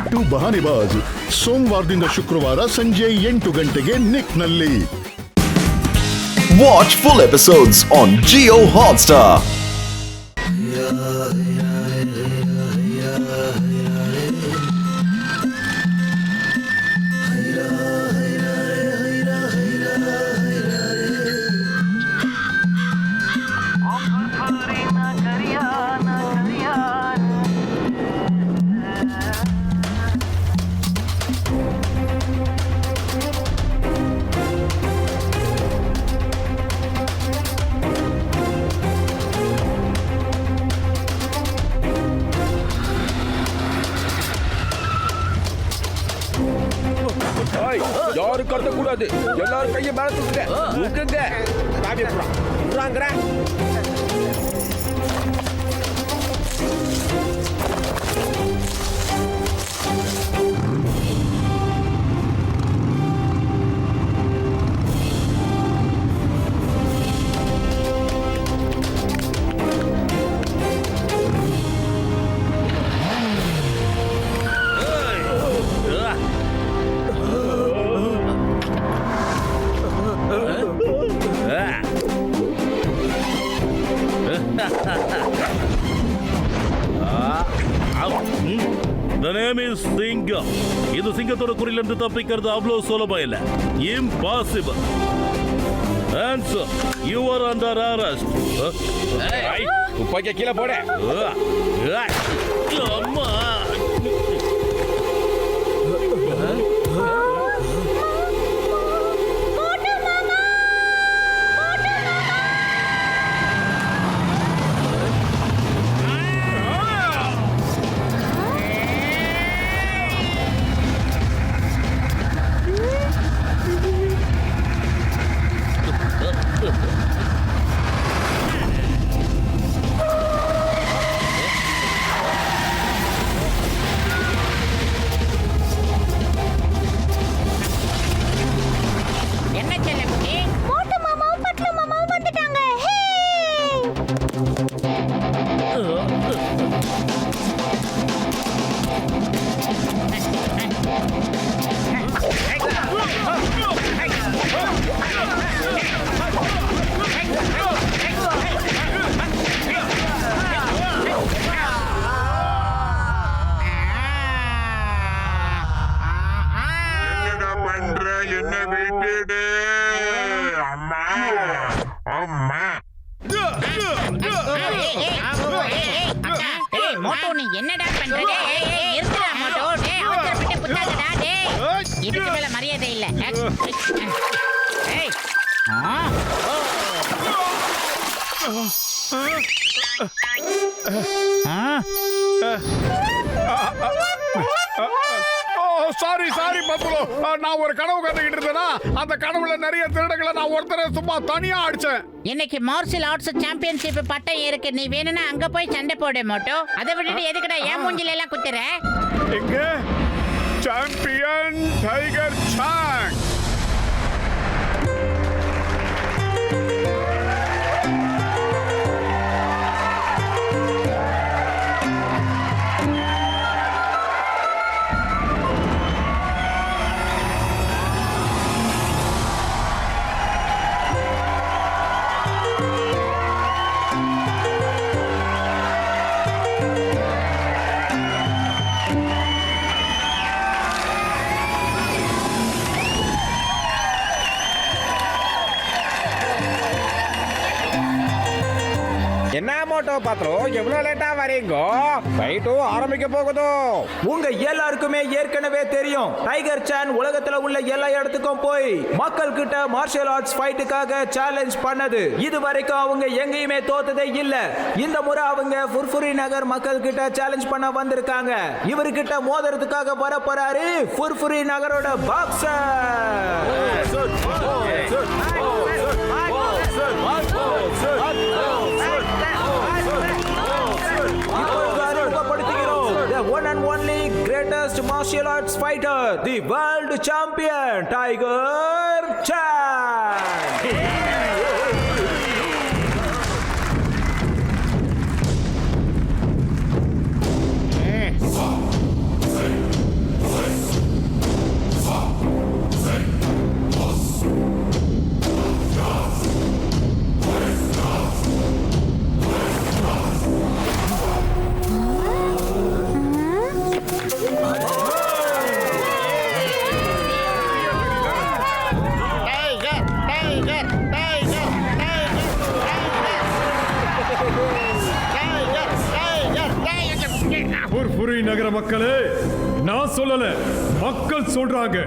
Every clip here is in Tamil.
ಬಿಟ್ಟು ಬಹಾನಿಬಾಜ್ ಸೋಮವಾರದಿಂದ ಶುಕ್ರವಾರ ಸಂಜೆ 8 ಗಂಟೆಗೆ ನಿಕ್ನಲ್ಲಿ. Watch full episodes on Jio Hotstar. யாரும் கத்த கூடாது. எல்லாரும் கையை மேல தூக்குங்க. காவிய புறாங்கற. The name is Singham. இது சிங்கத்தோட குறியிலிருந்து தப்பிக்கிறது அவ்வளவு சுலபம் இல்ல. Impossible. Answer. You are under arrest. துப்பாக்கிய கீழே போடு. அம்மா. மோட்டோ நீ என்னடா பண்ற? நிறுத்துடா மோட்டோ. அவசரப்பட்டு புத்தாதடா. இதுக்கு மேல மரியாதை இல்ல. சாரி பப்புலோ, நான் ஒரு கனவு கண்டுகிட்டு இருந்தேனா, அந்த கனவுல நிறைய திருடங்களை நான் ஒருத்தரை சும்மா தனியா அடிச்சேன். இன்னைக்கு மார்ஷல் ஆர்ட்ஸ் சாம்பியன்ஷிப் பட்டம் இருக்கு. நீ வேணும்னா அங்க போய் சண்டை போடு மோட்டோ. அதை விட்டுட்டு எதுக்குடா என் மூஞ்சில எல்லாம் குத்துற? எங்க சாம்பியன் டைகர் சாங். என்ன மோட்டோ பாத்திரம் எவ்வளவு லேட்டா வரீங்க? ஃபைட்டும் ஆரம்பிக்க போகுதோ. உங்க எல்லாருக்குமே ஏற்கனவே தெரியும், டைகர் சான் உலகத்துல உள்ள எல்லா இடத்துக்கும் போய் மக்கள் கிட்ட மார்ஷல் ஆர்ட்ஸ் ஃபைட்டுக்காக சேலஞ்ச் பண்ணது. இது வரைக்கும் அவங்க எங்கேயுமே தோத்ததே இல்ல. இந்த முறை அவங்க ஃபுர்ஃபுரி நகர் மக்கள் கிட்ட சேலஞ்ச் பண்ண வந்திருக்காங்க. இவர்கிட்ட மோதுறதுக்காக வர போறாரு ஃபுர்ஃபுரி நகரோட boxer. One and only greatest martial arts fighter, the world champion, Tiger Chan. நகர மக்களே, நான் சொல்லல, மக்கள் சொல்றாங்க.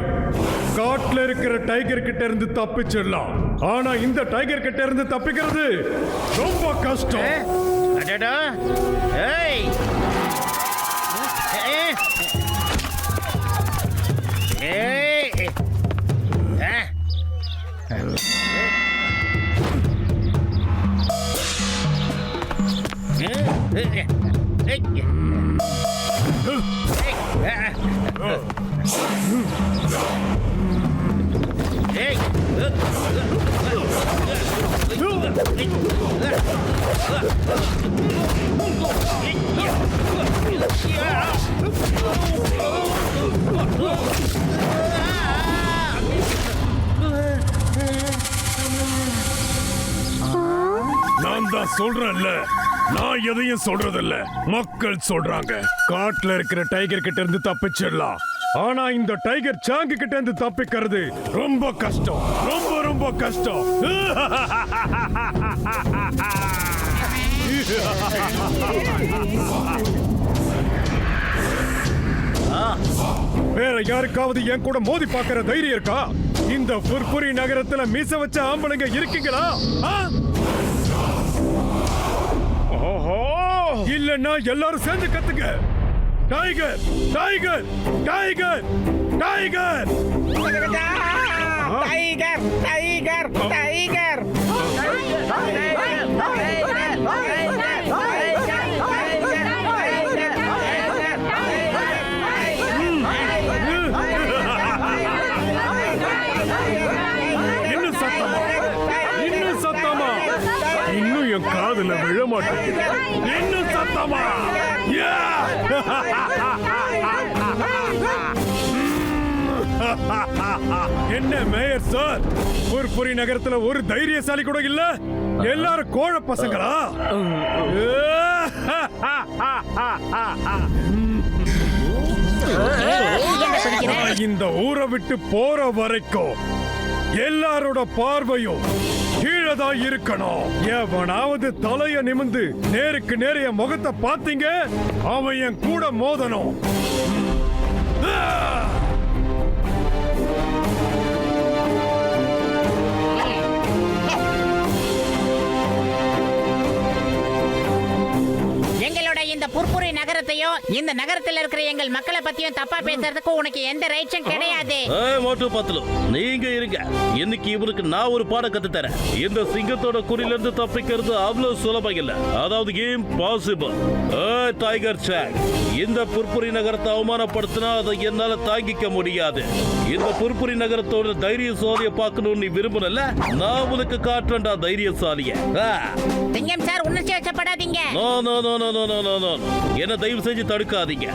காட்டுல இருக்கிற டைகர் கிட்ட இருந்து தப்பிச்சிடலாம், ஆனா இந்த டைகர் கிட்ட இருந்து தப்பிக்கிறது ரொம்ப கஷ்டம். அடடா ஏய் ஏய் நான் தான் சொல்றேன்ல, நான் எதையும் சொல்றதில்ல, மக்கள் சொல்றாங்க. காட்டுல இருக்கிற டைகர் கிட்ட இருந்து தப்பிச்சிடலாம், ஆனா இந்த டைகர் சாங்கு கிட்ட இருந்து தப்பிக்கிறது ரொம்ப கஷ்டம், ரொம்ப ரொம்ப கஷ்டம். வேற யாருக்காவது என் கூட மோதி பார்க்கிற தைரியம் இருக்கா? இந்த புர்புரி நகரத்துல மீச வச்ச ஆம்பளைங்க இருக்கீங்களா? இல்லன்னா எல்லாரும் சேர்ந்து கத்துங்க. Tiger tiger tiger tiger tiger tiger tiger இன்னும் சத்தமா, இன்னும் சத்தமா, இன்னும் என் காதுல விழ மாட்டேங்குது. இன்னும் சத்தமா. என்ன மேயர் சார், புர்புரி நகரத்துல ஒரு தைரியசாலி கூட இல்ல, எல்லாரும் கோழ பசங்களா? நான் இந்த ஊரை விட்டு போற வரைக்கும் எல்லாரோட பார்வையும் கீழே தான் இருக்கணும். எவனாவது தலைய நிமிந்து நேருக்கு நேரைய முகத்தை பாத்தீங்க, அவன் என் கூட மோதணும். எங்களோட இந்த புர்புரி நகரத்தையும் இந்த நகரத்தில் இருக்கிற எங்கள் மக்களை பத்தியும் தப்பா பேசுறதுக்கு உனக்கு எந்த ரைட்ஸும் கிடையாது. மோட்டு பத்தலு, நீங்க இருங்க. இன்னைக்கு இவருக்கு நான் ஒரு பாடம் கத்து தரேன். இந்த சிங்கத்தோட குறில இருந்து தப்பிக்கிறது அவ்வளவு சுலபம் இல்ல, அதாவது இம்பாசிபிள். டைகர் சாங், இந்த புர்புரி நகரத்தை அவமானப்படுத்தினா அதை என்னால தாங்கிக்க முடியாது. இந்த புர்புரி நகரத்தோட தைரியசாலியை பார்க்கணும்னு நீ விரும்புனல, நான் உனக்கு காட்டுறேன்டா தைரியசாலிய. சிங்கம் சார், உணர்ச்சி வச்சப்படாதீங்க. என்ன தயவு செஞ்சு தடுக்காதீங்க.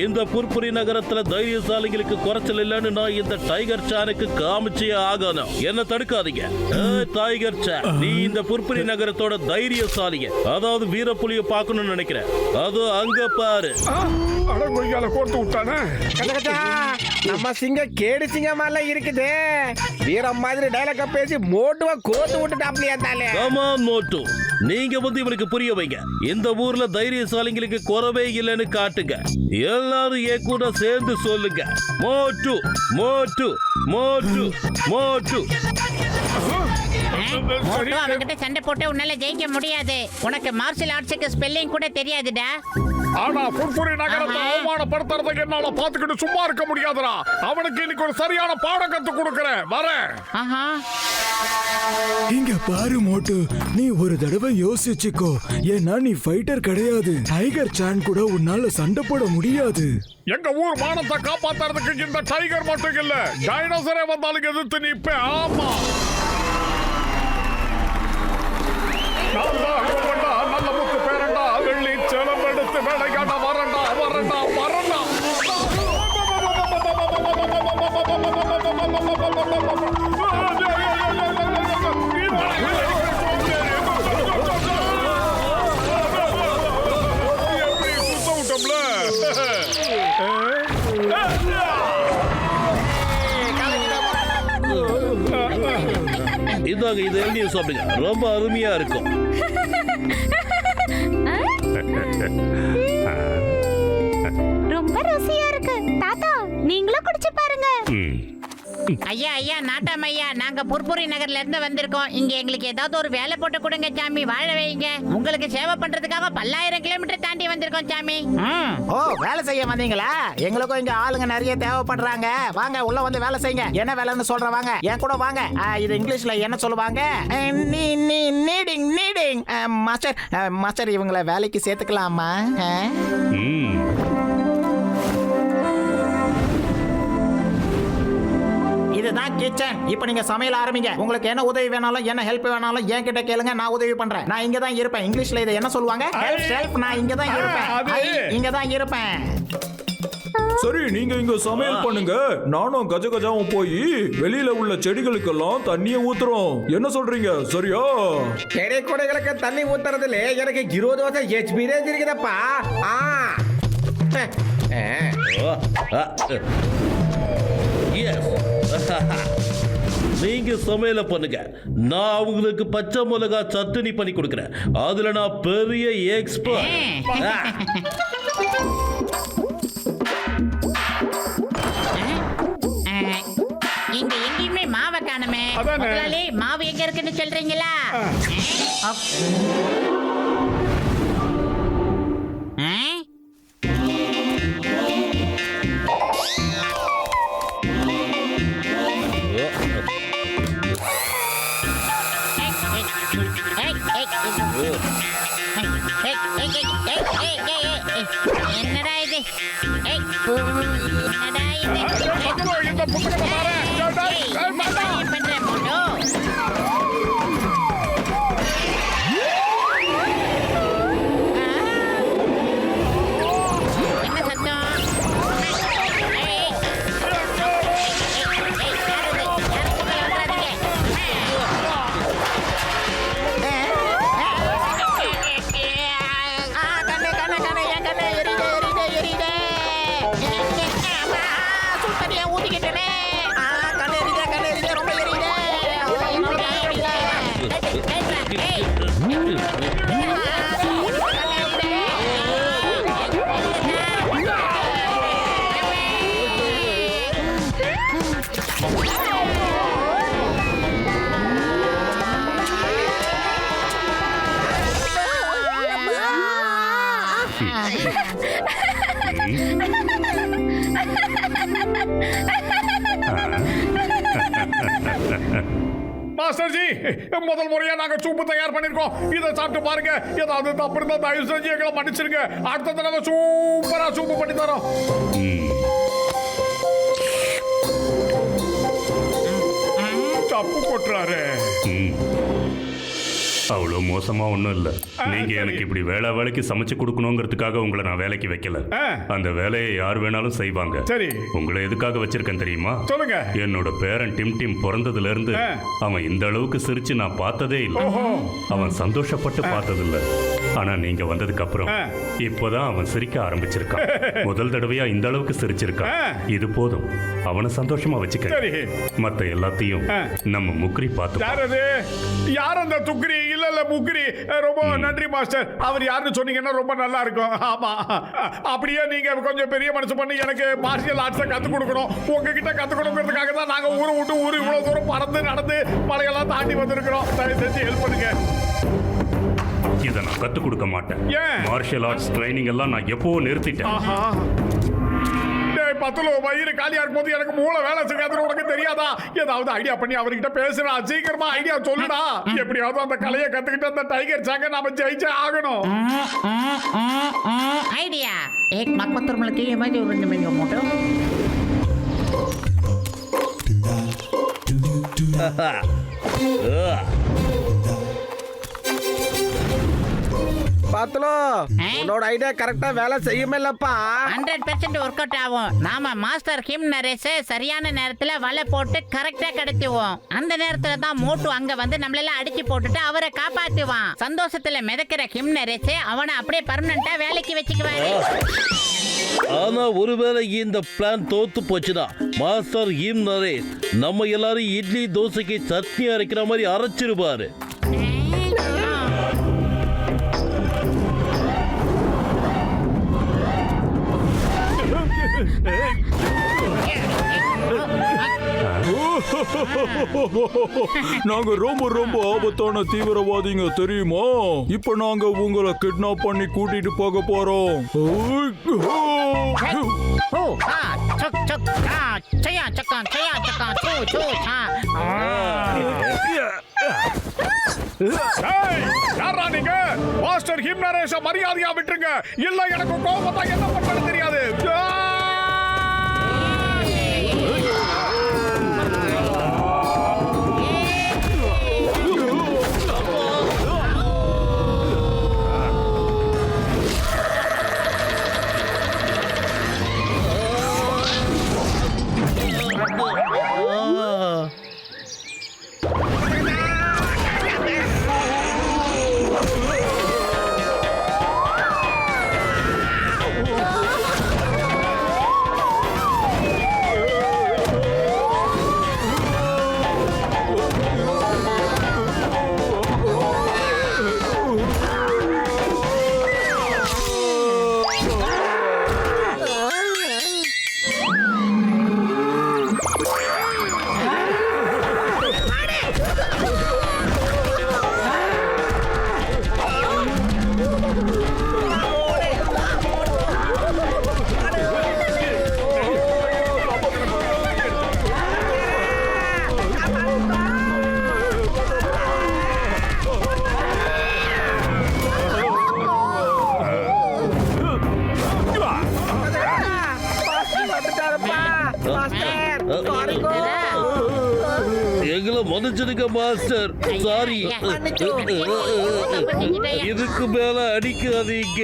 இந்த புர்புரி நகரத்துல தைரியசாலிகளுக்கு குறைச்சல் இல்லைன்னு நான் இந்த டைகர் சானுக்கு காமிச்சே ஆகணும். என்ன தடுக்காதீங்க. டைகர் சான், நீ இந்த புர்புரி நகரத்தோட தைரியசாலிய, அதாவது வீரப்புலிய பார்க்கணும்னு நினைக்கிறேன். அது அங்க பாரு. அடங்கொய்யால கோர்த்து விட்டானே. நம்ம சிங்கம் கேடு சிங்கமால இருக்குது. வீரம் மாதிரி டைலாக பேசி மோட்டுவா கோத்து விட்டுட்டாப்லையா தாலே. கமான் மோட்டு, நீங்க வந்து இவனுக்கு புரிய வைங்க. இந்த ஊர்ல தைரியசாலிங்களுக்கு குறவே இல்லைன்னு காட்டுங்க. எல்லாரும் என் கூட சேர்ந்து சொல்லுங்க, மோட்டு மோட்டு மோட்டு மோட்டு. மோட்டோ, அவன்கிட்ட சண்டை போட்டு உன்னால ஜெயிக்க முடியாது. உனக்கு மார்ஷல் ஆர்ட்ஸுக்கு ஸ்பெல்லிங் கூட தெரியாதுடா. ஆனா புர்புரி நகரத்தை அவமானப்படுத்துறதுக்கு என்னால பாத்துக்கிட்டு சும்மா இருக்க முடியாதுடா. அவனுக்கு இன்னைக்கு ஒரு சரியான பாடம் கத்து கொடுக்கறேன். வரேன். இங்க பாரு மோட்டு, நீ ஒரு தடவை யோசிச்சுக்கோ. ஏன்னா நீ ஃபைட்டர் கிடையாது. டைகர் சான் கூட உன்னால சண்டை போட முடியாது. எங்க ஊர் மானத்தை காப்பாத்துறதுக்கு இந்த டைகர் மட்டும் இல்ல, டைனோசரே வந்தாலும் எதிர்த்து நிப்ப. ஆமா, நல்ல முத்து பேரண்டா, வெள்ளி செலம் எடுத்து விளையாட வரண்டா வரண்டா வரண்டா. இதாங்க, இது எழுதி சாப்பிடுங்க, ரொம்ப அருமையா இருக்கும். ரொம்ப ரொம்ப ருசியா இருக்கு. தாத்தா நீங்களும் குடிச்சு பாருங்க. ஐயா ஐயா நாட்டாம் ஐயா, நாங்க புர்புரி நகர்ல இருந்து வந்திருக்கோம். இங்க எங்களுக்கு ஏதாவது ஒரு வேலை போட்டு கொடுங்க சாமி, வாழ வைங்க. உங்களுக்கு சேவை பண்றதுக்காக 10,000 கிலோமீட்டர் தாண்டி வந்திருக்கோம் சாமி. ஓ, வேலை செய்ய வந்தீங்களா? எங்களுக்கும் இங்க ஆளுங்க நிறைய தேவைப்படுறாங்க. வாங்க உள்ள வந்து வேலை செய்யுங்க. என்ன வேலைன்னு சொல்றேன், வாங்க என் கூட வாங்க. இது இங்கிலீஷ்ல என்ன சொல்லுவாங்க? நீடிங். மாஸ்டர் இவங்களை வேலைக்கு சேர்த்துக்கலாமா? இதுதான் கிச்சன். இப்போ நீங்க சமையல் ஆரம்பிங்க. உங்களுக்கு என்ன உதவி வேணாலும் என்ன ஹெல்ப் வேணாலும் என்கிட்ட கேளுங்க, நான் உதவி பண்றேன். நான் இங்க தான் இருப்பேன். இங்கிலீஷ்ல இதை என்ன சொல்லுவாங்க? ஹெல்ப். நான் இங்க தான் இருப்பேன். இங்க தான் இருப்பேன். சரி, நீங்க இங்க சமையல் பண்ணுங்க. நானும் கஜகஜாவும் போய் வெளியில உள்ள செடிகளுக்கெல்லாம் தண்ணிய ஊத்துறோம். என்ன சொல்றீங்க? சரியா? செடி கொடைகளுக்கு தண்ணி ஊத்துறதுல எனக்கு 20 வருஷம் எக்ஸ்பீரியன்ஸ் இருக்குதப்பா. நீங்க சமையல பண்ணுங்க, நான் அவங்களுக்கு பச்சை மிளகா சட்னி பண்ணி கொடுக்கிறேன். அதுல நான் பெரிய எக்ஸ்பர்ட். இங்க எங்கேயுமே மாவை காணுமே. முதலாளி, மாவு எங்க இருக்குன்னு சொல்றீங்களா? என்னடா இது? என்னடா இது? இந்த புத்தகத்தை பாரு. பண்ற போட்டோ என்ன சத்தம்? மாஸ்டர் ஜி, முதல் முறையா நாங்க சூப்பு தயார் பண்ணிருக்கோம். இதை சாப்பிட்டு பாருங்க. ஏதாவது தப்பு இருந்தா தயவு செஞ்சு எங்களை மன்னிச்சிருங்க. அடுத்த தடவை சூப்பரா சூப்பு பண்ணி தரோம். தப்பு கொட்டுறாரு. அவ்வளோ மோசமா ஒன்றும் இல்லை. நீங்க எனக்கு இப்படி வேலைக்கு சமைச்சு கொடுக்கணுங்கிறதுக்காக உங்களை நான் வேலைக்கு வைக்கல. அந்த வேலையை யார் வேணாலும் செய்வாங்க. சரி, உங்களை எதுக்காக வச்சிருக்கேன் தெரியுமா? சொல்லுங்க. என்னோட பேரன் டிம் பிறந்ததுல இருந்து அவன் இந்த அளவுக்கு சிரிச்சு நான் பார்த்ததே இல்லை. அவன் சந்தோஷப்பட்டு பார்த்ததில்ல. ஆனா நீங்க வந்ததுக்கு அப்புறம் இப்போதான் அவன் சிரிக்க ஆரம்பிச்சிருக்கான். முதல் தடவையா இந்த அளவுக்கு சிரிச்சிருக்கான். இது போதும், அவனை சந்தோஷமா வச்சுக்க. மத்த எல்லாத்தையும் நம்ம முக்ரி பார்த்து. யார் அந்த துக்ரி? இல்ல முக்ரி. ரொம்ப நன்றி மாஸ்டர். அவர் யாருன்னு சொன்னீங்கன்னா ரொம்ப நல்லா இருக்கும். ஆமா, அப்படியே நீங்க கொஞ்சம் பெரிய மனசு பண்ணி எனக்கு மார்ஷியல் ஆர்ட்ஸை கத்துக் கொடுக்கணும். உங்ககிட்ட கத்துக்கணுங்கிறதுக்காக தான் நாங்க ஊரை விட்டு ஊரு இவ்வளவு தூரம் பறந்து நடந்து மலையெல்லாம் தாண்டி வந்திருக்கிறோம். தயவு செஞ்சு ஹெல்ப் பண்ணுங்க. இதை நான் கத்துக் கொடுக்க மாட்டேன். மார்ஷியல் ஆர்ட்ஸ் ட்ரைனிங் எல்லாம் நான் எப்போ நிறுத்திட்டேன். பத்துல வயிறு காலியா இருக்கும் போது எனக்கு மூளை வேலை செய்யாதுன்னு உனக்கு தெரியாதா? ஏதாவது ஐடியா பண்ணி அவர்கிட்ட பேசுறா. சீக்கிரமா ஐடியா சொல்லுடா. எப்படியாவது அந்த கலையை கத்துக்கிட்டு அந்த டைகர் சாங்க நாம ஜெயிச்சே ஆகணும். ஐடியா एक मग पत्थर मिलके ये मैं जो रंग मोटो பாத்தலோ உன்னோட ஐடியா கரெக்டா வேலை செய்யுமேலப்பா. 100% ஒர்க் அவுட் ஆகும். நாம மாஸ்டர் கிம் நரேஷ் சரியான நேரத்துல வலை போட்டு கரெக்டா கடத்துவோம். அந்த நேரத்துல தான் மோட்டு அங்க வந்து நம்மளெல்லாம் அடிச்சு போட்டுட்டு அவரை காப்பாத்துவான். சந்தோஷத்துல மிதக்கிற கிம் நரேஷ் அவனை அப்படியே பர்மனண்டா வேலைக்கு வச்சுக்குவாரு. ஆனா ஒருவேளை இந்த பிளான் தோத்து போச்சுன்னா மாஸ்டர் கிம் நரேஷ் நம்ம எல்லாரும் இட்லி தோசைக்கு சட்னி அரைக்கிற மாதிரி அரைச்சிருப்பாரு. நாங்க ரொம்ப ரொம்ப ஆபத்தான தீவிரவாதிங்க தெரியுமா? இப்ப நாங்க உங்களை கிட்னாப் பண்ணி கூட்டிட்டு போக போறோம். ஓ ஆ சக் சக் ஆ சயா சக்கா சயா சக்கா சூ சூ சா ஏய், யாரா நீங்க? மாஸ்டர் ஹிம் நரேஷ மரியாதையா விட்டுருங்க, இல்ல எனக்கு கோபம் தான் என்ன பண்றது தெரியாது. எங்களை மன்னிச்சிடுங்க மாஸ்டர். சாரி. இதுக்கு மேல அடிக்காதீங்க.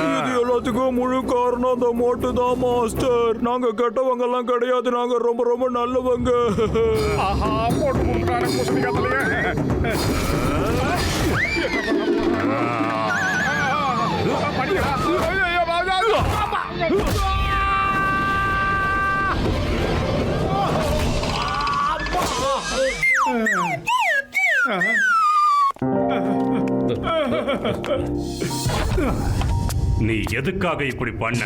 இது எல்லாத்துக்கும் முழு காரணம் அந்த மோட்டு தான் மாஸ்டர். நாங்க கெட்டவங்க எல்லாம் கிடையாது, நாங்க ரொம்ப ரொம்ப நல்லவங்க. ஆஹா, போட்டு கொடுக்குறாரு குசடி கத்தலையே. படிக்கிறா. ஐயோ, பாஜா. நீ எதுக்காக இப்படி பண்ண?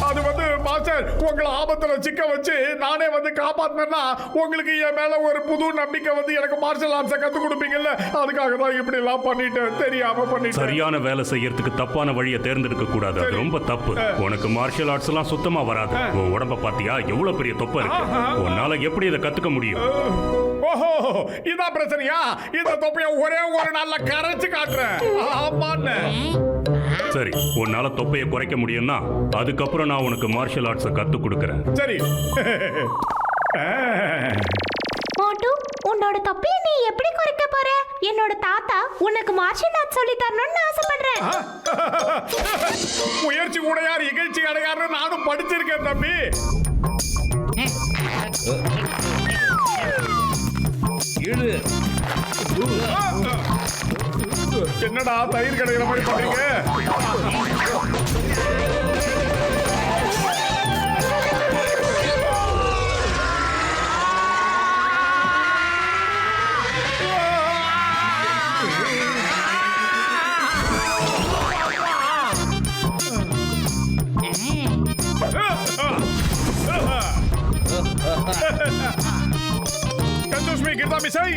அது வந்து மாஸ்டர், உங்களை ஆபத்துல சிக்க வச்சு நானே வந்து காப்பாத்தினா உங்களுக்கு என் மேல ஒரு புது நம்பிக்கை வந்து எனக்கு மார்ஷல் ஆர்ட்ஸை கத்து கொடுப்பீங்கல்ல, அதுக்காக தான் இப்படி எல்லாம் பண்ணிட்டேன், தெரியாம பண்ணிட்டேன். சரியான வேலை செய்யறதுக்கு தப்பான வழியை தேர்ந்தெடுக்க கூடாது, அது ரொம்ப தப்பு. உனக்கு மார்ஷல் ஆர்ட்ஸ் எல்லாம் சுத்தமா வராது. உன் உடம்ப பாத்தியா எவ்வளவு பெரிய தொப்பை இருக்கு. உன்னால எப்படி இதை கத்துக்க முடியும்? ஓஹோ, இதான் பிரச்சனையா? இந்த தொப்பைய ஒரே ஒரு நாள்ல கரைச்சு காட்டுறேன். ஆமான்னு. சரி, உன்னால தொப்பையை குறைக்க முடியும்னா அதுக்கப்புறம் நான் உனக்கு மார்ஷல் ஆர்ட்ஸை கத்து கொடுக்கறேன். சரி. மோட்டு, உன்னோட தொப்பையை நீ எப்படி குறைக்க போற? என்னோட தாத்தா உனக்கு மார்ஷல் ஆர்ட்ஸ் சொல்லி தரணும்னு ஆசைப்படுறேன். முயற்சி உடையார் இகழ்ச்சி அடையார்னு நானும் படிச்சிருக்கேன் தம்பி. என்னடா தயிர் கடையிற மாதிரி பண்றீங்க? Excuse me, get me say.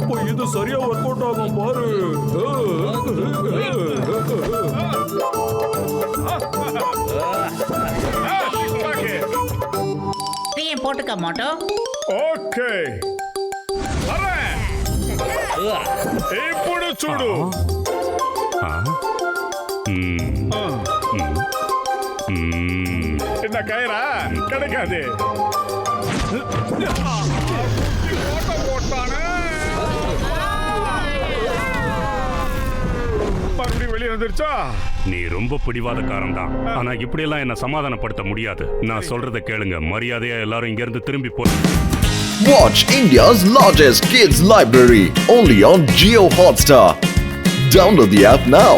அப்போ இது சரியா ஒர்க் அவுட் ஆகும் பாரு. நீயும் போட்டுக்க மோட்டோ. ఓకే అరే ఇప్పుడు చూడు இந்த கயிறா கிடைக்காது போட்டானே மறுபடியும் வெளியே வந்துருச்சா? நீ ரொம்ப பிடிவாதக்காரன் தான். ஆனா இப்படி எல்லாம் என்ன சமாதானப்படுத்த முடியாது. நான் சொல்றத கேளுங்க. மரியாதையா எல்லாரும் இங்க இருந்து திரும்பி போ. Watch India's largest kids library only on Jio Hotstar. Download the app now.